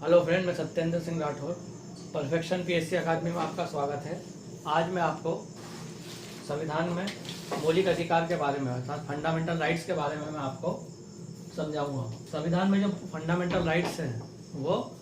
Hello friend, मैं Satyendra Singh Rathore. Perfection PSC अकादमी में आपका स्वागत है। आज मैं आपको संविधान में मौलिक अधिकार के बारे में अर्थात फंडामेंटल राइट्स के बारे में मैं आपको समझाऊंगा। संविधान में जो फंडामेंटल राइट्स हैं वो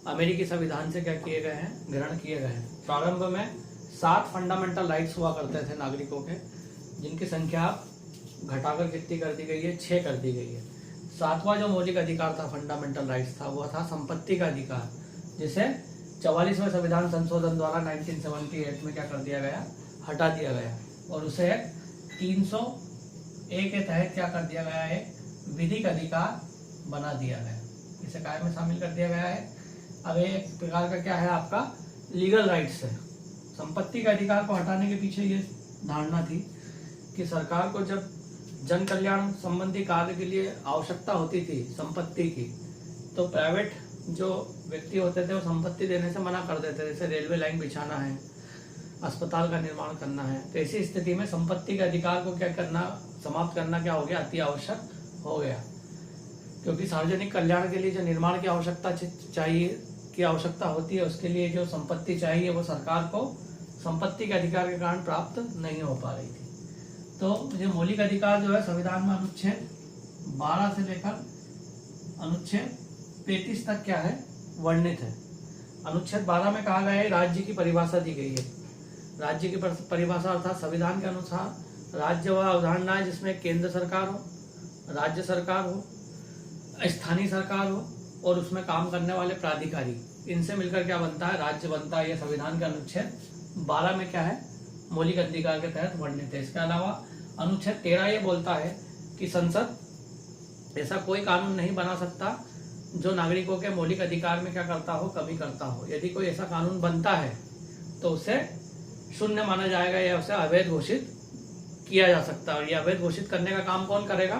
अमेरिकी संविधान से क्या किए गए हैं, ग्रहण किए गए हैं। प्रारंभ में 7 फंडामेंटल राइट्स हुआ करते थे नागरिकों के, जिनकी संख्या घटाकर कितनी कर दी गई है, 6 कर दी गई है। 7वां जो मौलिक अधिकार था, फंडामेंटल राइट्स था, वह था संपत्ति का अधिकार, जिसे 44वें संविधान संशोधन द्वारा 1978 में क्या कर दिया गया, हटा दिया गया और उसे 301 के तहत क्या कर दिया गया है, विधिक अधिकार बना दिया गया। इसे काय में शामिल कर दिया गया है। अब एक प्रकार का क्या है, आपका लीगल राइट्स है। संपत्ति के अधिकार को हटाने के पीछे ये धारणा थी कि सरकार को जब जन कल्याण संबंधी कार्य के लिए आवश्यकता होती थी संपत्ति की, तो प्राइवेट जो व्यक्ति होते थे वो संपत्ति देने से मना कर देते थे। जैसे रेलवे लाइन बिछाना है, अस्पताल का निर्माण करना है, तो ऐसी स्थिति में संपत्ति के अधिकार को क्या करना, समाप्त करना क्या हो गया, अति आवश्यक हो गया। क्योंकि सार्वजनिक कल्याण के लिए जो निर्माण की आवश्यकता होती है, उसके लिए जो संपत्ति चाहिए वो सरकार को संपत्ति के अधिकार के कारण प्राप्त नहीं हो पा रही थी। तो जो मौलिक अधिकार जो है संविधान में अनुच्छेद 12 से लेकर अनुच्छेद 35 तक क्या है, वर्णित है। अनुच्छेद 12 में कहा गया है, राज्य की परिभाषा दी गई है। राज्य की परिभाषा अर्थात संविधान के अनुसार राज्य वह अवधारणा है जिसमें केंद्र सरकार हो, राज्य सरकार हो, स्थानीय सरकार हो और उसमें काम करने वाले प्राधिकारी, इनसे मिलकर क्या बनता है, राज्य बनता है। यह संविधान के अनुच्छेद 12 में क्या है, मौलिक अधिकार के तहत वर्णित है। इसके अलावा अनुच्छेद 13 ये बोलता है कि संसद ऐसा कोई कानून नहीं बना सकता जो नागरिकों के मौलिक अधिकार में क्या करता हो, कमी करता हो। यदि कोई ऐसा कानून बनता है तो उसे शून्य माना जाएगा या उसे अवैध घोषित किया जा सकता है। और यह अवैध घोषित करने का काम कौन करेगा,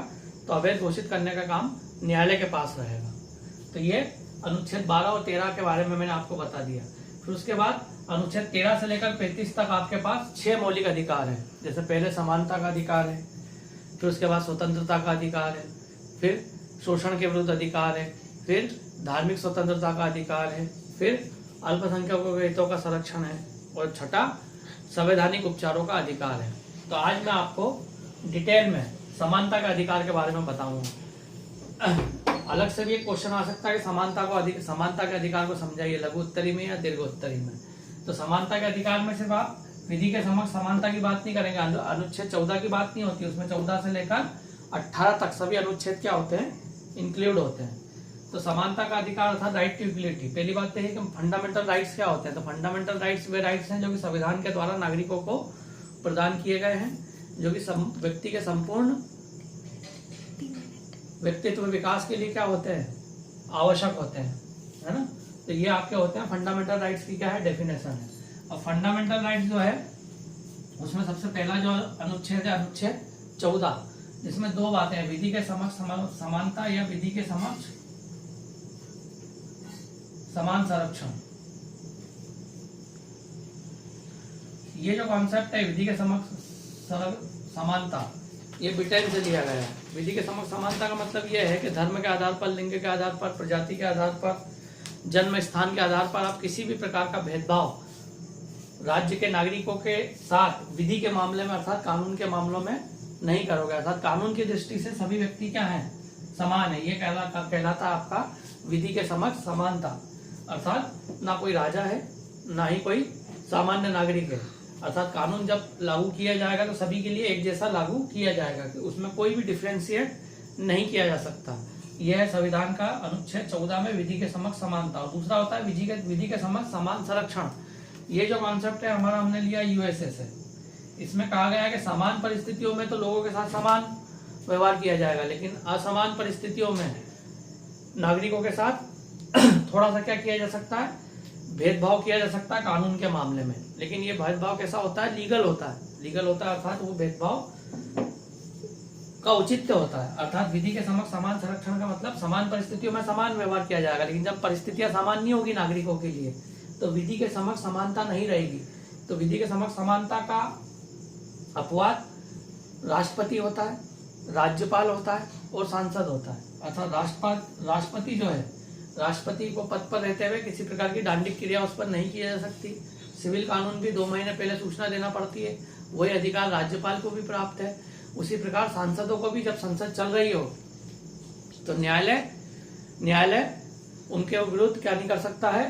तो अवैध घोषित करने का काम न्यायालय के पास रहेगा। तो ये अनुच्छेद 12 और 13 के बारे में मैंने आपको बता दिया। फिर उसके बाद अनुच्छेद 13 से लेकर 35 तक आपके पास 6 मौलिक अधिकार हैं। जैसे पहले समानता का अधिकार है, फिर उसके बाद स्वतंत्रता का अधिकार है, फिर शोषण के विरुद्ध अधिकार है, फिर धार्मिक स्वतंत्रता का अधिकार है, फिर अल्पसंख्यकों के हितों का संरक्षण है और छठा संवैधानिक उपचारों का अधिकार है। तो आज मैं आपको डिटेल में समानता के अधिकार के बारे में बताऊंगा। अलग से भी एक क्वेश्चन आ सकता है कि समानता के अधिकार को समझाइए, लघु उत्तरी में या दीर्घ उत्तरी में। तो समानता के अधिकार में सिर्फ आप विधि के समक्ष समानता की बात नहीं करेंगे, अनुच्छेद 14 की बात नहीं होती, उसमें 14 से लेकर 18 तक सभी अनुच्छेद क्या होते हैं, इंक्लूड होते हैं। तो समानता का अधिकार अर्थात राइट टू इक्वलिटी। पहली बात तो है कि फंडामेंटल राइट्स क्या होते हैं। तो फंडामेंटल राइट्स वे राइट्स हैं जो कि संविधान के द्वारा नागरिकों को प्रदान किए गए हैं, जो कि व्यक्ति के संपूर्ण व्यक्तित्व विकास के लिए क्या होते हैं, आवश्यक होते हैं, है ना। तो ये आपके होते हैं फंडामेंटल राइट्स की क्या है, डेफिनेशन है। अब फंडामेंटल राइट्स जो है उसमें सबसे पहला जो अनुच्छेद है, अनुच्छेद 14, जिसमें 2 बातें हैं, विधि के समक्ष समानता या विधि के समक्ष समान संरक्षण। ये जो कॉन्सेप्ट है विधि के समक्ष समानता, ये ब्रिटेन से लिया गया है। विधि के समक्ष समानता का मतलब यह है कि धर्म के आधार पर, लिंग के आधार पर, प्रजाति के आधार पर, जन्म स्थान के आधार पर आप किसी भी प्रकार का भेदभाव राज्य के नागरिकों के साथ विधि के मामले में अर्थात कानून के मामलों में नहीं करोगे। अर्थात कानून की दृष्टि से सभी व्यक्ति क्या हैं, समान है। ये कहलाता आपका विधि के समक्ष समानता। अर्थात ना कोई राजा है ना ही कोई सामान्य नागरिक है। अर्थात कानून जब लागू किया जाएगा तो सभी के लिए एक जैसा लागू किया जाएगा, कि उसमें कोई भी डिफ्रेंशिएट नहीं किया जा सकता। यह है संविधान का अनुच्छेद 14 में विधि के समक्ष समानता। और दूसरा होता है विधि के समक्ष समान संरक्षण। ये जो कॉन्सेप्ट है हमारा, हमने लिया यूएसए से। इसमें कहा गया है कि समान परिस्थितियों में तो लोगों के साथ समान व्यवहार किया जाएगा, लेकिन असमान परिस्थितियों में नागरिकों के साथ थोड़ा सा क्या किया जा सकता है, भेदभाव किया जा सकता है कानून के मामले में। लेकिन ये भेदभाव कैसा होता है, लीगल होता है। अर्थात वो भेदभाव का औचित्य होता है। अर्थात विधि के समक्ष समान संरक्षण का मतलब समान परिस्थितियों में समान व्यवहार किया जाएगा, लेकिन जब परिस्थितियां समान नहीं होगी नागरिकों के लिए तो विधि के समक्ष समानता नहीं रहेगी। तो विधि के समक्ष समानता का अपवाद राष्ट्रपति होता है, राज्यपाल होता है और सांसद होता है। अर्थात राष्ट्रपति जो है राष्ट्रपति को पद पर रहते हुए किसी प्रकार की दांडिक क्रिया उस पर नहीं की जा सकती। सिविल कानून भी 2 महीने पहले सूचना देना पड़ती है, वही अधिकार राज्यपाल को भी प्राप्त है। उसी प्रकार सांसदों को भी जब संसद चल रही हो तो न्यायालय उनके विरुद्ध क्या नहीं कर सकता है,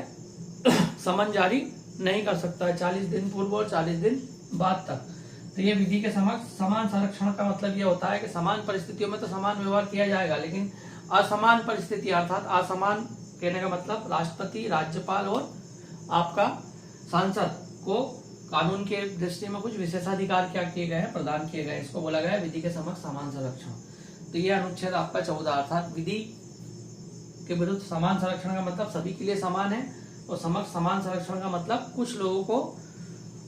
समन जारी नहीं कर सकता है 40 दिन पूर्व और 40 दिन बाद तक। तो ये विधि के समक्ष समान संरक्षण का मतलब ये होता है कि समान परिस्थितियों में तो समान व्यवहार किया जाएगा, लेकिन असमान परिस्थिति अर्थात असमान कहने का मतलब राष्ट्रपति, राज्यपाल और आपका सांसद को कानून के दृष्टि में कुछ विशेषाधिकार क्या किए गए हैं, प्रदान किए गए, इसको बोला गया है विधि के समक्ष समान संरक्षण। तो ये अनुच्छेद आपका 14 अर्थात विधि के विरुद्ध समान संरक्षण का मतलब सभी के लिए समान है, और समक्ष समान संरक्षण का मतलब कुछ लोगों को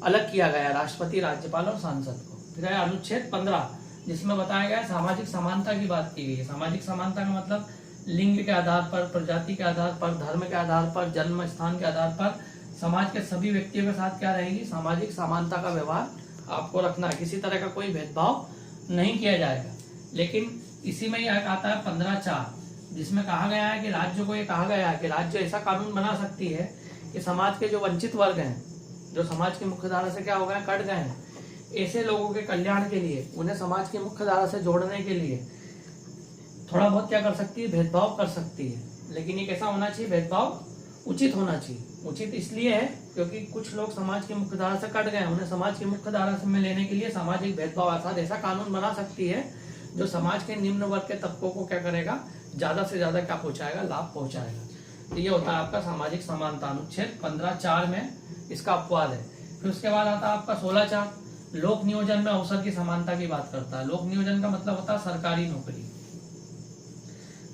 अलग किया गया, राष्ट्रपति, राज्यपाल और सांसद को। फिर है अनुच्छेद 15 जिसमें बताया गया सामाजिक समानता की बात की गई है। सामाजिक समानता का मतलब लिंग के आधार पर, प्रजाति के आधार पर, धर्म के आधार पर, जन्म स्थान के आधार पर समाज के सभी व्यक्तियों के साथ क्या रहेगी, सामाजिक समानता का व्यवहार आपको रखना है, किसी तरह का कोई भेदभाव नहीं किया जाएगा। लेकिन इसी में यह आता है 15(4) जिसमें कहा गया है कि राज्य को ये कहा गया है कि राज्य ऐसा कानून बना सकती है कि समाज के जो वंचित वर्ग हैं, जो समाज की मुख्य धारा से क्या हो गए, कट गए हैं, ऐसे लोगों के कल्याण के लिए, उन्हें समाज की मुख्य धारा से जोड़ने के लिए थोड़ा बहुत क्या कर सकती है, भेदभाव कर सकती है। लेकिन ये कैसा होना चाहिए, भेदभाव उचित होना चाहिए। उचित इसलिए है क्योंकि कुछ लोग समाज की मुख्य धारा से कट गए, उन्हें समाज की मुख्य धारा में लेने के लिए सामाजिक भेदभाव अर्थात ऐसा कानून बना सकती है जो समाज के निम्न वर्ग के तबकों को क्या करेगा, ज्यादा से ज्यादा क्या पहुंचाएगा, लाभ पहुंचाएगा। तो ये होता है आपका सामाजिक समानता, अनुच्छेद 15(4) में इसका अपवाद है। फिर उसके बाद आता है आपका 16(4) लोक नियोजन में अवसर की समानता की बात करता है। लोक नियोजन का मतलब होता है सरकारी नौकरी।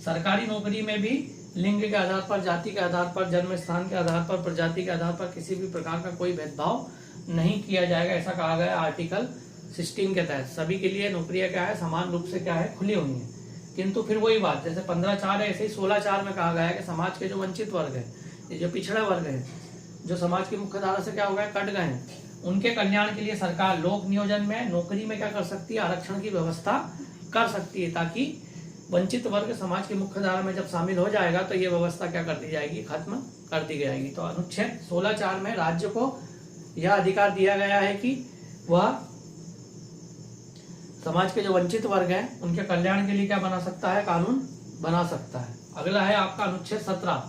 सरकारी नौकरी में भी लिंग के आधार पर, जाति के आधार पर, जन्म स्थान के आधार पर, प्रजाति के आधार पर किसी भी प्रकार का कोई भेदभाव नहीं किया जाएगा, ऐसा कहा गया आर्टिकल 16 के तहत। सभी के लिए नौकरियां क्या है, समान रूप से क्या है, खुली हुई है। किंतु फिर वही बात, जैसे 15(4) है ऐसे ही 16(4) में कहा गया है कि समाज के जो वंचित वर्ग है, जो पिछड़ा वर्ग है, जो समाज की मुख्य धारा से क्या हो गया, कट गए हैं, उनके कल्याण के लिए सरकार लोक नियोजन में नौकरी में क्या कर सकती है, आरक्षण की व्यवस्था कर सकती है, ताकि वंचित वर्ग समाज की मुख्य धारा में जब शामिल हो जाएगा तो ये व्यवस्था क्या कर दी जाएगी, खत्म कर दी जाएगी। तो अनुच्छेद 16(4) में राज्य को यह अधिकार दिया गया है कि वह समाज के जो वंचित वर्ग हैं उनके कल्याण के लिए क्या बना सकता है, कानून बना सकता है। अगला है आपका अनुच्छेद 17।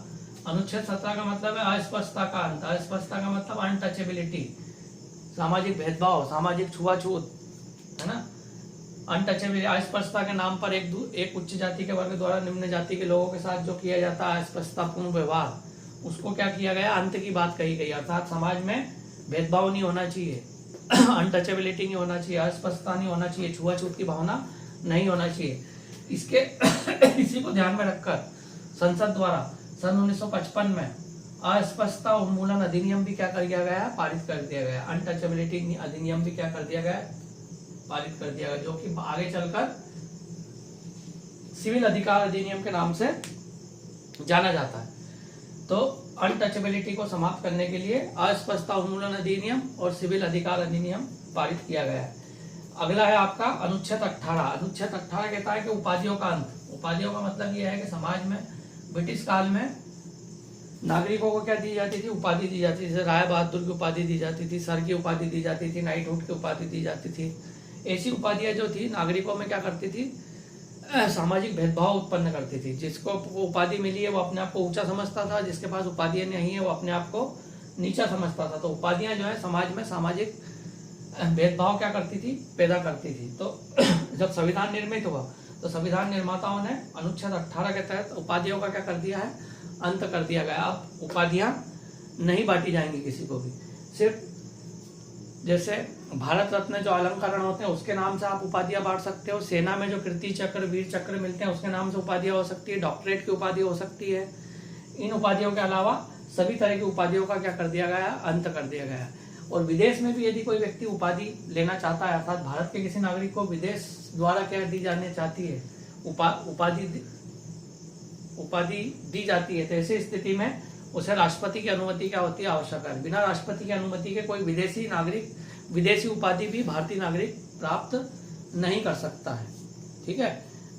अनुच्छेद 17 का मतलब है अस्पृश्यता का अंत। अस्पृश्यता का मतलब अनटचेबिलिटी, सामाजिक भेदभाव, सामाजिक छुआछूत, है ना। अनटचेबिलिटी, अस्पृश्यता के नाम पर एक उच्च जाति के वर्ग द्वारा निम्न जाति के लोगों के साथ जो किया जाता है अस्पृश्यतापूर्ण व्यवहार, उसको क्या किया गया, अंत की बात कही गई। अर्थात समाज में भेदभाव नहीं होना चाहिए, अनटचेबिलिटी नहीं होना चाहिए, अस्पृश्यता नहीं होना चाहिए, छुआछूत की भावना नहीं होना चाहिए। इसके इसी को ध्यान में रखकर संसद द्वारा सन 1955 में अस्पृश्यता उन्मूलन अधिनियम भी क्या कर दिया गया, पारित कर दिया गया। अनटचेबिलिटी अधिनियम भी क्या कर दिया गया, पारित कर दिया गया, जो कि आगे चलकर सिविल अधिकार अधिनियम के नाम से जाना जाता है। तो अनटचेबिलिटी को समाप्त करने के लिए अस्पृश्यता उन्मूलन अधिनियम और सिविल अधिकार अधिनियम पारित किया गया है। अगला है आपका अनुच्छेद 18। अनुच्छेद 18 कहता है कि उपाधियों का अंत। उपाधियों का मतलब यह है कि समाज में ब्रिटिश काल में नागरिकों को क्या दी जाती थी, उपाधि दी जाती थी। जैसे राय बहादुर की उपाधि दी जाती थी, सर की उपाधि दी जाती थी, नाइटहुड की उपाधि दी जाती थी। ऐसी उपाधियां जो थी नागरिकों में क्या करती थी, सामाजिक भेदभाव उत्पन्न करती थी। जिसको उपाधि मिली है वो अपने आप को ऊंचा समझता था, जिसके पास उपाधियां नहीं है वो अपने आप को नीचा समझता था। तो उपाधियां जो है समाज में सामाजिक भेदभाव क्या करती थी, पैदा करती थी। तो जब संविधान निर्मित हुआ तो संविधान निर्माताओं ने अनुच्छेद 18 के तहत उपाधियों का क्या कर दिया है, अंत कर दिया गया। अब उपाधियां नहीं बांटी जाएंगी किसी को भी, सिर्फ जैसे भारत रत्न जो अलंकरण होते हैं उसके नाम से आप उपाधियां बांट सकते हो। सेना में जो कीर्ति चक्र, वीर चक्र मिलते हैं उसके नाम से उपाधियां हो सकती है, डॉक्टरेट की उपाधि हो सकती है। इन उपाधियों के अलावा सभी तरह की उपाधियों का क्या कर दिया गया, अंत कर दिया गया। और विदेश में भी यदि कोई व्यक्ति उपाधि लेना चाहता है, अर्थात भारत के किसी नागरिक को विदेश द्वारा क्या दी जाने चाहती है, उपाधि दी जाती है, तो ऐसी स्थिति में उसे राष्ट्रपति की अनुमति क्या होती है, आवश्यक है। बिना राष्ट्रपति की अनुमति के कोई विदेशी नागरिक विदेशी उपाधि भी भारतीय नागरिक प्राप्त नहीं कर सकता है। ठीक है,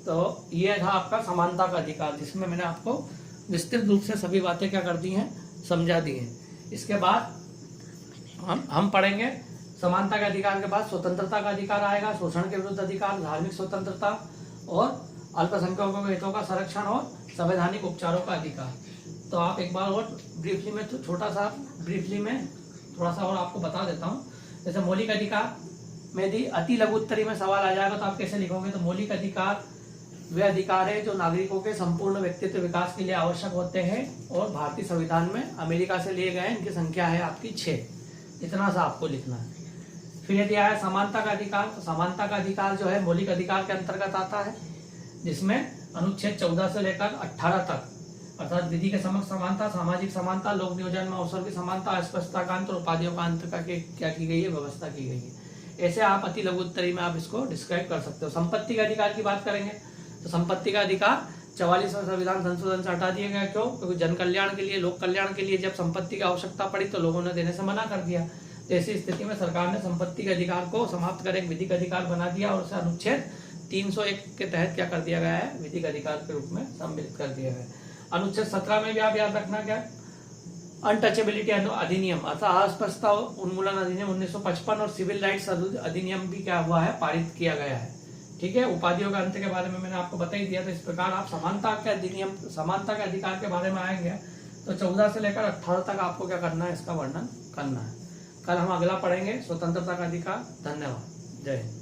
तो ये था आपका समानता का अधिकार, जिसमें मैंने आपको विस्तृत रूप से सभी बातें क्या कर दी हैं, समझा दी हैं। इसके बाद हम पढ़ेंगे समानता के अधिकार के बाद स्वतंत्रता का अधिकार आएगा, शोषण के विरुद्ध अधिकार, धार्मिक स्वतंत्रता और अल्पसंख्यकों के हितों का संरक्षण और संवैधानिक उपचारों का अधिकार। तो आप एक बार और ब्रीफली में थोड़ा सा और आपको बता देता हूँ। जैसे मौलिक अधिकार में यदि अति लघु उत्तरी में सवाल आ जाएगा तो आप कैसे लिखोगे, तो मौलिक अधिकार वे अधिकार है जो नागरिकों के संपूर्ण व्यक्तित्व विकास के लिए आवश्यक होते हैं और भारतीय संविधान में अमेरिका से लिए गए, इनकी संख्या है आपकी 6। इतना सा आपको लिखना है। फिर यदि आया समानता का अधिकार, तो समानता का अधिकार जो है मौलिक अधिकार के अंतर्गत आता है, जिसमें अनुच्छेद 14 से लेकर 18 तक, अर्थात विधि के समक्ष समानता, सामाजिक समानता, लोक नियोजन में अवसर की समानता, अस्पृश्यता का अंत और उपाधियों का अंत का क्या की गई है, व्यवस्था की गई है। ऐसे आप अति लघु उत्तरी में आप इसको डिस्क्राइब कर सकते हो। संपत्ति के अधिकार की बात करेंगे तो संपत्ति का अधिकार 44वें संविधान संशोधन से हटा दिया गया। क्यों? क्योंकि जन कल्याण के लिए, लोक कल्याण के लिए जब संपत्ति की आवश्यकता पड़ी तो लोगों ने देने से मना कर दिया। तो ऐसी स्थिति में सरकार ने संपत्ति के अधिकार को समाप्त कर एक विधिक अधिकार बना दिया और उसे अनुच्छेद 301 के तहत क्या कर दिया गया है, विधिक अधिकार के रूप में सम्मिलित कर दिया गया है। अनुच्छेद 17 में भी आप याद रखना क्या, अनटचेबिलिटी अधिनियम अर्थात अस्पृश्यता उन्मूलन अधिनियम 1955 और सिविल राइट्स अधिनियम भी क्या हुआ है, पारित किया गया है। ठीक है, उपाधियों के अंत के बारे में मैंने आपको बता ही दिया। तो इस प्रकार आप समानता के अधिनियम, समानता के अधिकार के बारे में आएंगे तो 14 से लेकर 18 तक आपको क्या करना है, इसका वर्णन करना है। कल हम अगला पढ़ेंगे स्वतंत्रता का अधिकार। धन्यवाद, जय हिंद।